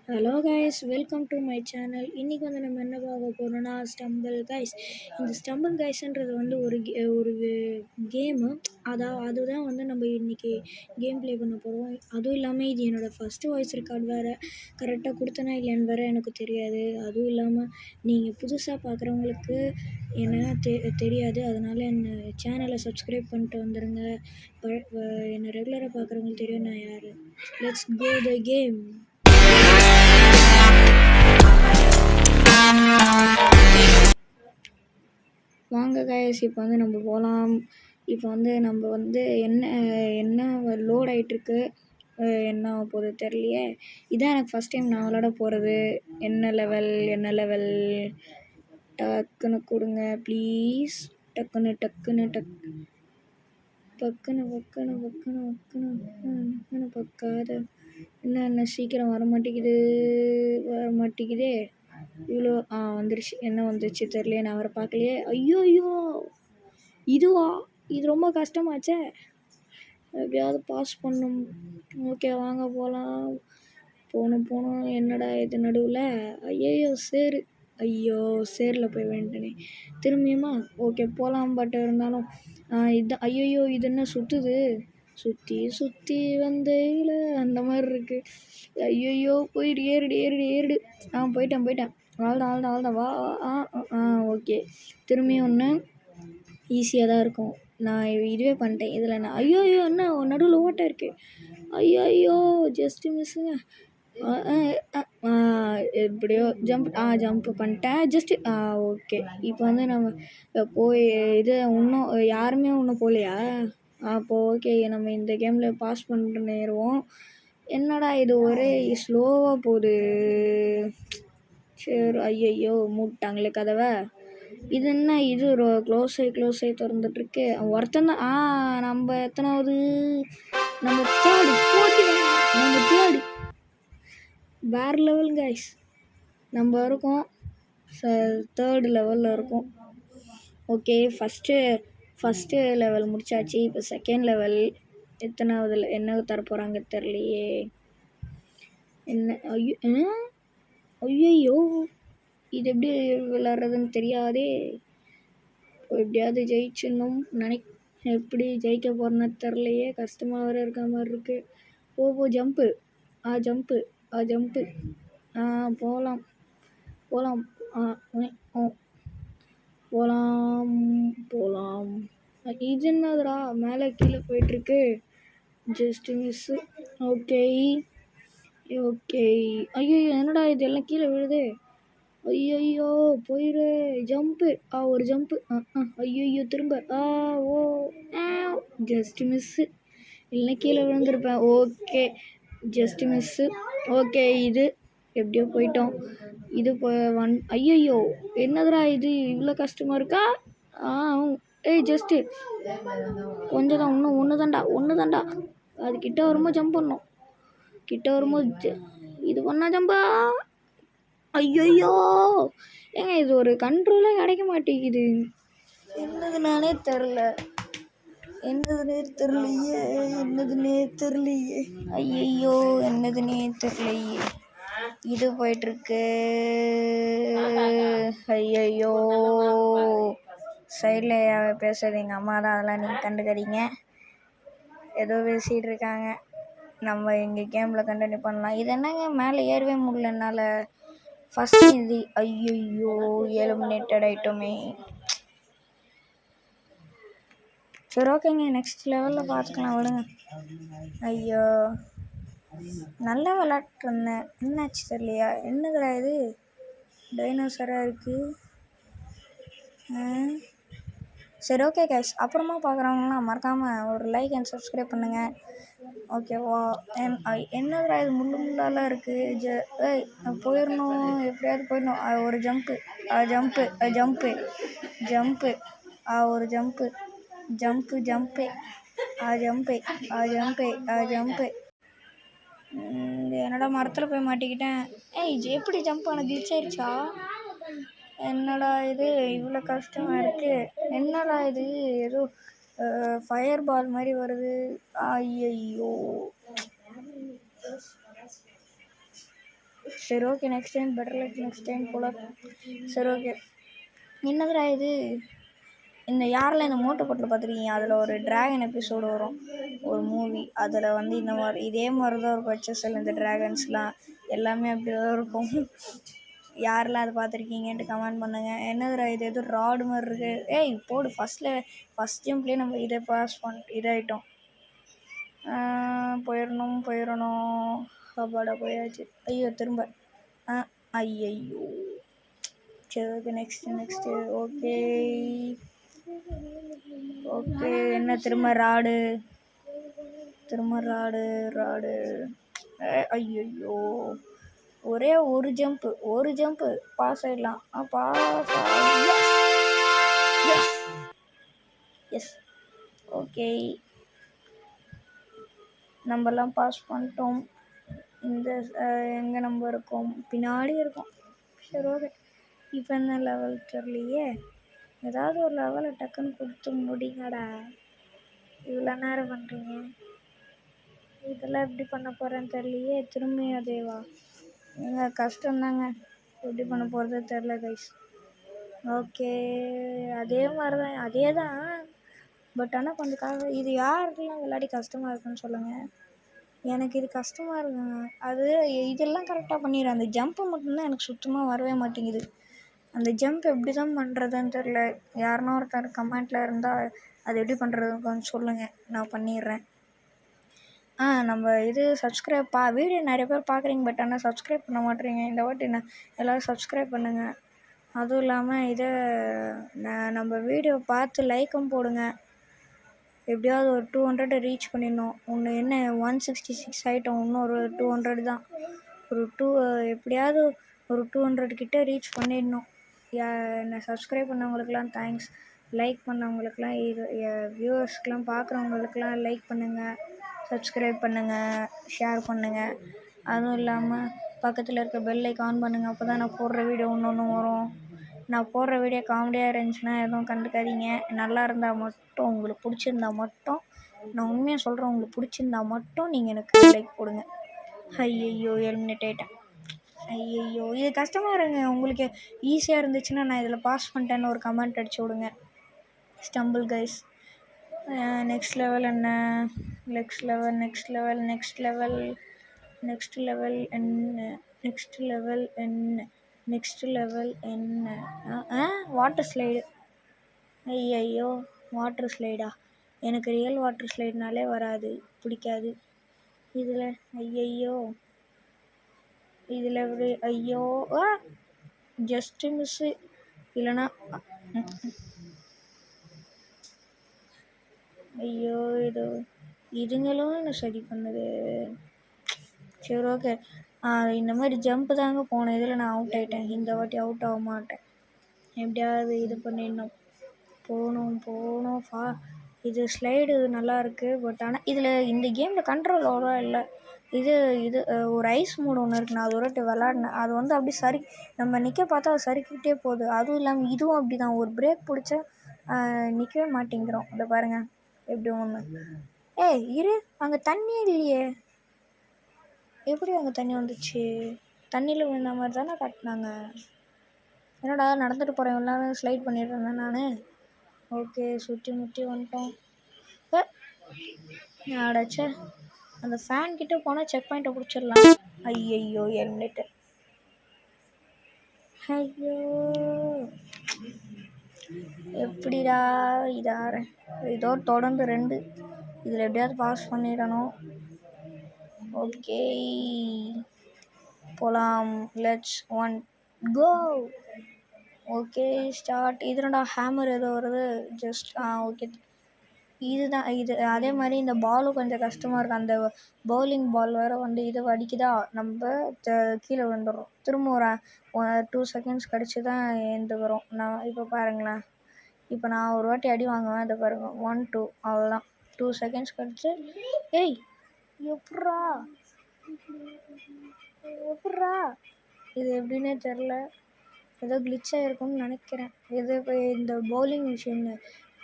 Hello guys, welcome to my channel. இன்றைக்கி வந்து நம்ம என்ன பார்க்க போகிறோம்னா ஸ்டம்பிள் கைஸ். இந்த ஸ்டம்பிள் கைஸ்ன்றது வந்து ஒரு கேமு. அதுதான் வந்து நம்ம இன்றைக்கி கேம் ப்ளே பண்ண போகிறோம். அதுவும் இல்லாமல் இது என்னோடய ஃபஸ்ட்டு வாய்ஸ் ரெக்கார்ட் வேறு. கரெக்டாக கொடுத்தனா இல்லைன்னு வேறு எனக்கு தெரியாது. அதுவும் இல்லாமல் நீங்கள் புதுசாக பார்க்குறவங்களுக்கு என்ன தெரியாது. அதனால் என்ன சேனலை சப்ஸ்கிரைப் பண்ணிட்டு வந்துடுங்க. என்னை ரெகுலராக பார்க்குறவங்களுக்கு தெரியும் நான் யார். Let's go the game. வாங்க கைஸ், இப்போ வந்து நம்ம போகலாம். இப்போ வந்து நம்ம வந்து என்ன லோட் ஆகிட்டுருக்கு, என்ன போகுது தெரியலையே. இதான் எனக்கு ஃபஸ்ட் டைம் நான் விளாட போகிறது. என்ன லெவல் டக்குன்னு கொடுங்க ப்ளீஸ். டக்குன்னு பக்காத என்ன சீக்கிரம் வர மாட்டேங்குதே. இவ்வளோ வந்துருச்சு. என்ன வந்துருச்சு தெரியலையே, நான் வர பார்க்கலையே. ஐயோ இதுவா? இது ரொம்ப கஷ்டமாச்சே. எப்படியாவது பாஸ் பண்ணும். ஓகே வாங்க போகலாம். போகணும். என்னடா இது நடுவில்? சேரில் போய் வேண்டனே திரும்பியுமா. ஓகே போகலாம். பட் இருந்தாலும் இதுதான். இது என்ன சுற்றுது? சுற்றி வந்தையில் அந்த மாதிரி இருக்குது. போயிடு. ஏறிடு. போயிட்டேன். அவ்வளோதான் வா. ஓகே. திரும்பியும் ஒன்று ஈஸியாக தான் இருக்கும். நான் இதுவே பண்ணிட்டேன். இதில் நான் என்ன நடுவில் ஓட்டை இருக்குது. ஜஸ்ட்டு மிஸ்ஸுங்க. எப்படியோ ஜம்ப் பண்ணிட்டேன். Just okay. இப்போ வந்து நம்ம போய் இன்னும் யாருமே போகலையா? அப்போது ஓகே, நம்ம இந்த கேமில் பாஸ் பண்ணிட்டு நேருவோம். என்னடா இது ஒரே ஸ்லோவாக போகுது. சரி. மூட்டாங்களே கதவை. இது என்ன? இது க்ளோஸ் ஆகி திறந்துட்டுருக்கு. ஒருத்தன் தான். நம்ம எத்தனாவது? நம்ம தேர்டு. வேறு லெவல் கைஸ். நம்ம இருக்கோம் தேர்டு லெவலில் இருக்கோம். ஓகே, ஃபஸ்ட்டு லெவல் முடிச்சாச்சு. இப்போ செகண்ட் லெவல் எத்தனாவதுல என்ன தரப்போகிறாங்க தெரியலையே. என்ன? ஐயோ இது எப்படி விளாட்றதுன்னு தெரியாதே. எப்படியாவது ஜெயிச்சிடணும் எப்படி ஜெயிக்க போகிறேன்னு தெரிலையே. கஷ்டமாக வேறு இருக்க மாதிரி இருக்குது. ஜம்ப்பு. போகலாம். போகலாம். இது என்னதுடா மேலே கீழே போயிட்டுருக்கு. Just miss. ஓகே. ஐயோ என்னடா இது எல்லாம் கீழே விழுது. ஐயோ போயிரு. ஜம்ப்பு. ஒரு ஜம்ப்பு. ஐயோ திரும்ப. Just miss. இல்லைன்னா கீழே விழுந்திருப்பேன். Okay, just miss. ஓகே, இது எப்படியோ போயிட்டோம். இது ஐயோ என்னதுடா இது இவ்வளோ கஷ்டமாக இருக்கா? ஜஸ்ட்டு கொஞ்சம் தான். இன்னும் ஒன்று தான்டா. அது கிட்ட வரும்போது ஜம்ப் பண்ணணும். இது பண்ணா ஜம்பா. ஐயோ ஏங்க இது ஒரு கண்ட்ரோலே கிடைக்க மாட்டேங்குது. என்னதுன்னே தெரிலையே. ஐயோ என்னதுன்னே தெரிலையே. இது போயிட்டுருக்கு. ஐயோ சைடில் பேசுறது எங்கள் அம்மா தான். அதெல்லாம் நீங்கள் கண்டுக்காதீங்க. ஏதோ பேசிகிட்டு இருக்காங்க. நம்ம எங்கள் கேமில் கண்டினியூ பண்ணலாம். இது என்னங்க மேலே ஏறவே முடியல என்னால். ஃபஸ்ட் இது. ஐயோ எலிமினேட்டட் ஆகிட்டோமே. சரி ஓகேங்க, நெக்ஸ்ட் லெவலில் பார்த்துக்கலாம் விடுங்க. ஐயோ நல்லா விளாட்ருந்தேன். என்னாச்சு தெரியலையா? என்னதுடா இது டைனோசராக இருக்குது. சரி ஓகே கைஸ், அப்புறமா பார்க்குறவங்களாம் மறக்காமல் ஒரு லைக் அண்ட் சப்ஸ்கிரைப் பண்ணுங்கள். ஓகேவா? என்னதுடா இது முள்ளாலாம் இருக்குது. போயிடணும். எப்படியாவது போயிடணும். ஒரு ஜம்ப்பு. ஒரு ஜம்ப்பு. என்னடா மரத்தில் போய் மாட்டிக்கிட்டேன். எப்படி ஜம்ப் ஆன கிளிச் ஆயிடுச்சா? என்னடா இது இவ்வளோ கஷ்டமாக இருக்குது. என்னடா இது ஏதோ ஃபயர் பால் மாதிரி வருது. ஐயோ சரி okay, next time better luck next time போல். சரி ஓகே, என்னதுடா இது? இந்த யாரெல்லாம் இந்த மோட்டோ பட்டில் பார்த்துருக்கீங்க? அதில் ஒரு ட்ராகன் எபிசோடு வரும், ஒரு மூவி. அதில் வந்து இந்த மாதிரி இதே மாதிரி தான் இருக்கும் ஹெச்எஸ்எல். இந்த ட்ராகன்ஸ்லாம் எல்லாமே அப்படி தான் இருக்கும். யாரெல்லாம் அதை பார்த்துருக்கீங்கன்ட்டு கமெண்ட் பண்ணுங்கள். என்னதுடா இது? எதுவும் ராடு மாதிரி இருக்குது. ஏய் போடு, ஃபஸ்ட் ஜம்ப்லேயே நம்ம இதை பாஸ் இதாகிட்டோம். போயிடணும். அப்பாடா போயாச்சு. ஐயோ திரும்ப. ஐயோ. சரி ஓகே, நெக்ஸ்ட்டு. ஓகே, என்ன திரும்ப ராடு? ஐயோ, ஒரே ஒரு ஜம்ப்பு பாஸ் ஆகிடலாம். எஸ் ஓகே, நம்மலாம் பாஸ் பண்ணிட்டோம். இந்த எங்கே நம்ம இருக்கோம்? பின்னாடி இருக்கோம். சரி ஓகே, இப்போ என்ன லெவல் தெரியலையே. ஏதாவது ஒரு லெவலை டக்குன்னு கொடுத்து முடிங்கடா. இவ்வளோ நேரம் பண்ணுறீங்க, இதெல்லாம் எப்படி பண்ண போகிறேன்னு தெரியலையே. திரும்பி அதேவா? எங்கள் கஷ்டம்தாங்க, எப்படி பண்ண போகிறது தெரில கைஸ். ஓகே, அதே மாதிரி தான், அதே தான். பட் ஆனால் கொஞ்சம் இது யாருக்கெல்லாம் விளையாடி கஷ்டமாக இருக்குன்னு சொல்லுங்கள். எனக்கு இது கஷ்டமாக இருக்குங்க. அது இதெல்லாம் கரெக்டாக பண்ணிடுறேன். அந்த ஜம்ப்பு மட்டும்தான் எனக்கு சுத்தமாக வரவே மாட்டேங்குது. அந்த ஜம்ப் எப்படி தான் பண்ணுறதுன்னு தெரில. யாருன்னா ஒருத்தர் கமெண்ட்டில் இருந்தால் அது எப்படி பண்ணுறதுன்னு கொஞ்சம் சொல்லுங்கள், நான் பண்ணிடுறேன். நம்ம இது வீடியோ நிறைய பேர் பார்க்குறீங்க, பட் ஆனால் சப்ஸ்கிரைப் பண்ண மாட்டேறீங்க. இந்த வாட்டி எல்லோரும் சப்ஸ்கிரைப் பண்ணுங்கள். அதுவும் இல்லாமல் நம்ம வீடியோ பார்த்து லைக்கும் போடுங்க. எப்படியாவது ஒரு 200 ரீச் பண்ணிடணும். என்ன 166 ஆகிட்டோம், இன்னும் ஒரு 200 தான். எப்படியாவது ஒரு 200 கிட்டே ரீச் பண்ணிடணும். என்னை சப்ஸ்கிரைப் பண்ணவங்களுக்கெல்லாம் தேங்க்ஸ். லைக் பண்ணவங்களுக்கெல்லாம், வியூவர்ஸ்க்கெலாம் பார்க்குறவங்களுக்கெல்லாம் லைக் பண்ணுங்கள், சப்ஸ்கிரைப் பண்ணுங்கள், ஷேர் பண்ணுங்கள். அதுவும் இல்லாமல் பக்கத்தில் இருக்க பெல் ஐக்கான் ஆன் பண்ணுங்கள். அப்போ தான் நான் போடுற வீடியோ ஒன்று வரும். நான் போடுற வீடியோ காமெடியாக இருந்துச்சுன்னா எதுவும் கண்டுக்காதீங்க. நல்லா இருந்தால் மட்டும், உங்களுக்கு பிடிச்சிருந்தா மட்டும், நான் உண்மையாக சொல்கிறேன், உங்களுக்கு பிடிச்சிருந்தா மட்டும் நீங்கள் எனக்கு லைக் போடுங்க. ஐயையோ, எலிமினேட் ஆகிட்டேன். ஐயையோ, இது கஷ்டமாக இருங்க. உங்களுக்கு ஈஸியாக இருந்துச்சுன்னா நான் இதில் பாஸ் பண்ணிட்டேன்னு ஒரு கமெண்ட் அடிச்சு விடுங்க. Stumble guys. நெக்ஸ்ட் லெவல் என்ன? நெக்ஸ்ட் லெவல் என்ன? Water slide. ஐயையோ, வாட்டர் ஸ்லைடா? எனக்கு ரியல் வாட்டர் ஸ்லைடுனாலே வராது, பிடிக்காது. இதில் ஐயையோ, இதில் எப்படி? ஐயோ, ஜஸ்ட்டு மிஸ்ஸு. இல்லைனா ஐயோ, இதுங்களும் என்ன சரி பண்ணுது. சரி ஓகே, இந்த மாதிரி ஜம்ப்பு தாங்க போன இதில் நான் அவுட் ஆகிட்டேன். இந்த வாட்டி அவுட் ஆக மாட்டேன். எப்படியாவது இது பண்ணிடணும். போகணும். இது ஸ்லைடு நல்லா இருக்குது. பட் ஆனால் இதில் இந்த கேமில் கண்ட்ரோல் அவ்வளோ இல்லை. இது ஒரு ஐஸ் மூடு ஒன்று இருக்குது. நான் அது ஒரு வாட்டி விளாட்னேன். அது வந்து அப்படி நம்ம நிற்க பார்த்தா அது சறுக்கிக்கிட்டே போகுது. அதுவும் இல்லாமல் இதுவும் அப்படி தான். ஒரு பிரேக் பிடிச்சா நிற்கவே மாட்டேங்கிறோம். இதை பாருங்கள் எப்படி ஒன்று. இரு, அங்கே தண்ணி இல்லையே. எப்படி அங்கே தண்ணி வந்துச்சு? தண்ணியில் விழுந்த மாதிரி தானே காட்டினாங்க. என்னடா நடந்துட்டு போகிறேன், எல்லாரும் ஸ்லைட் பண்ணிட்டு இருந்தேன் நான். ஓகே, சுற்றி முற்றி வந்துட்டோம். அடைச்சே, அந்த ஃபேன் கிட்டே போனால் செக் பாயிண்ட்டை பிடிச்சிடலாம். ஐயையோ, எல்மினேட்டு. ஐயோ, எப்படிடா இதாகிறேன்? இதோ தொடர்ந்து 2 இதில் எப்படியாவது பாஸ் பண்ணிடணும். ஓகே, போகலாம். Let's go. Okay, start. இதுடா ஹேமர் ஏதோ வருது. ஜஸ்ட் ஓகே, இதுதான் இது. அதே மாதிரி இந்த பாலும் கொஞ்சம் கஷ்டமாக இருக்குது. அந்த பவுலிங் பால் வேறு வந்து இது அடிக்குதா, நம்ம கீழே விழுந்துடுறோம். திரும்ப ஒரு 2 செகண்ட்ஸ் கழிச்சு தான் எழுந்துக்கிறோம். நான் இப்போ பாருங்களேன், இப்போ நான் ஒரு வாட்டி அடி வாங்குவேன். அதை பாருங்கள், 1 2 அவ்வளோதான். 2 செகண்ட்ஸ் கழிச்சு எப்பட்றா இது எப்படின்னே தெரில. ஏதோ கிளிச்சாக இருக்கும்னு நினைக்கிறேன். இப்போ இந்த பவுலிங் மிஷின்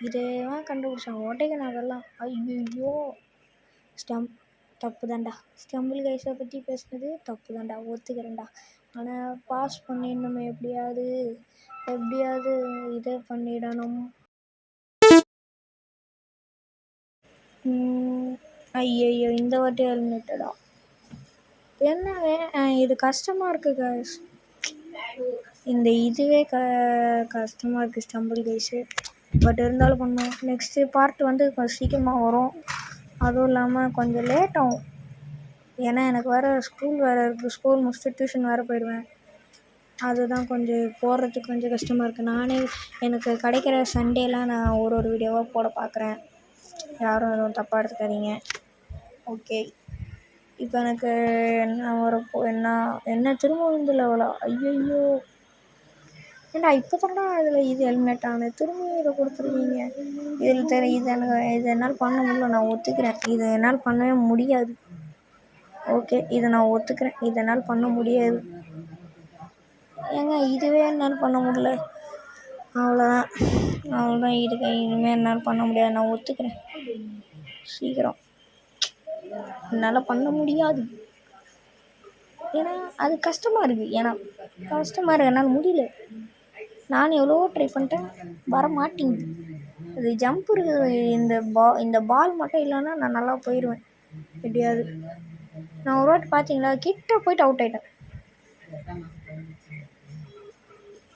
இதேதான் கண்டுபிடிச்சான். உடைக்கணும் அதெல்லாம். ஐயோ, தப்பு தான்டா. ஸ்டம்பிள் கைஸை பற்றி பேசுனது தப்பு தான்டா, ஒத்துக்கிறேன்டா. ஆனால் பாஸ் பண்ணிடணுமே எப்படியாவது எப்படியாவது இதை பண்ணிடணும். ஐயையோ இந்த வாட்டி ஹெல்மெட்டடா என்னவே இது கஷ்டமாக இருக்குது கைஸ். இந்த இதுவே கஷ்டமாக இருக்குது ஸ்டம்பிள் கைஸு. பட் இருந்தாலும் பண்ணோம். நெக்ஸ்ட்டு பார்ட் வந்து கொஞ்சம் சீக்கிரமாக வரும். அதுவும் இல்லாமல் கொஞ்சம் லேட் ஆகும். ஏன்னா எனக்கு வேறு ஸ்கூல் வேறு இருக்குது. ஸ்கூல் முடிச்சுட்டு டியூஷன் வேறு போயிடுவேன். அதுதான் கொஞ்சம் போடுறதுக்கு கொஞ்சம் கஷ்டமாக இருக்குது. நானே எனக்கு கிடைக்கிற சண்டேலாம் நான் ஒரு வீடியோவாக போட பார்க்குறேன். யாரும் எதுவும் தப்பாக எடுத்துக்காதீங்க. ஓகே, இப்போ எனக்கு என்ன வரப்போ என்ன திரும்ப வந்து லெவலா? ஐயையோ ஏன்டா இப்போ தானடா இதில் இது ஹெல்மெட் ஆனது, திரும்ப இதை கொடுத்துருக்கீங்க. இது என்னால் பண்ண முடியல, நான் ஒத்துக்கிறேன். இதை என்னால் பண்ணவே முடியாது. ஓகே, இதை நான் ஒத்துக்கிறேன். இதை என்னால் பண்ண முடியாது. ஏங்க இதுவே என்னால் பண்ண முடியல, அவ்வளோதான். இதுக்கு இனிமேல் என்னால் பண்ண முடியாது, நான் ஒத்துக்கிறேன். சீக்கிரம், என்னால் பண்ண முடியாது. ஏன்னா அது கஷ்டமாக இருக்குது. என்னால் முடியல. நான் எவ்வளவோ ட்ரை பண்ணிட்டேன், வர மாட்டேங்குது. அது ஜம்ப் இருக்குது. இந்த பால் மட்டும் இல்லைன்னா நான் நல்லா போயிடுவேன் எப்படியாவது. நான் ஒரு வாட்டி பார்த்தீங்களா, கிட்ட போயிட்டு அவுட் ஆகிட்டேன்.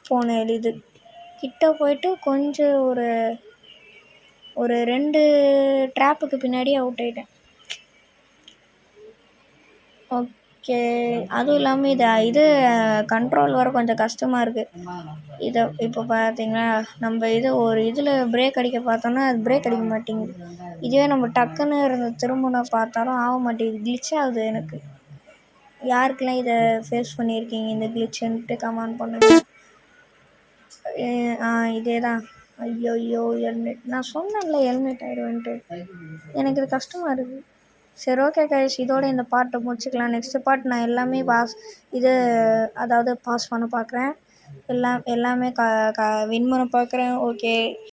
போன இது கிட்ட போயிட்டு கொஞ்சம் ஒரு 2 ட்ராப்புக்கு பின்னாடியே அவுட் ஆகிட்டேன். ஓகே, அதுவும் இல்லாமல் இது கண்ட்ரோல் வர கொஞ்சம் கஷ்டமாக இருக்குது. இப்போ பார்த்தீங்கன்னா நம்ம ஒரு இதில் பிரேக் அடிக்க பார்த்தோன்னா அது பிரேக் அடிக்க மாட்டேங்குது. இதுவே நம்ம டக்குன்னு திரும்பின பார்த்தாலும் ஆக மாட்டேங்குது, கிளிச் ஆகுது. எனக்கு யாருக்கெல்லாம் இதை ஃபேஸ் பண்ணியிருக்கீங்க இந்த கிளிச்சுன்ட்டு கமெண்ட் பண்ணுங்கள். இதே தான். ஐயோ ஹெல்மெட், நான் சொன்னேன்ல ஹெல்மெட் ஆயிடுவேன்ட்டு. எனக்கு இது கஷ்டமாக இருக்குது. சரி, ஓகே கைஸ், இதோட இந்த பார்ட்டை முடிச்சுக்கலாம். நெக்ஸ்ட் பார்ட் நான் எல்லாமே பாஸ் பண்ண பார்க்குறேன். எல்லாமே வின் பண்ண பார்க்குறேன். ஓகே.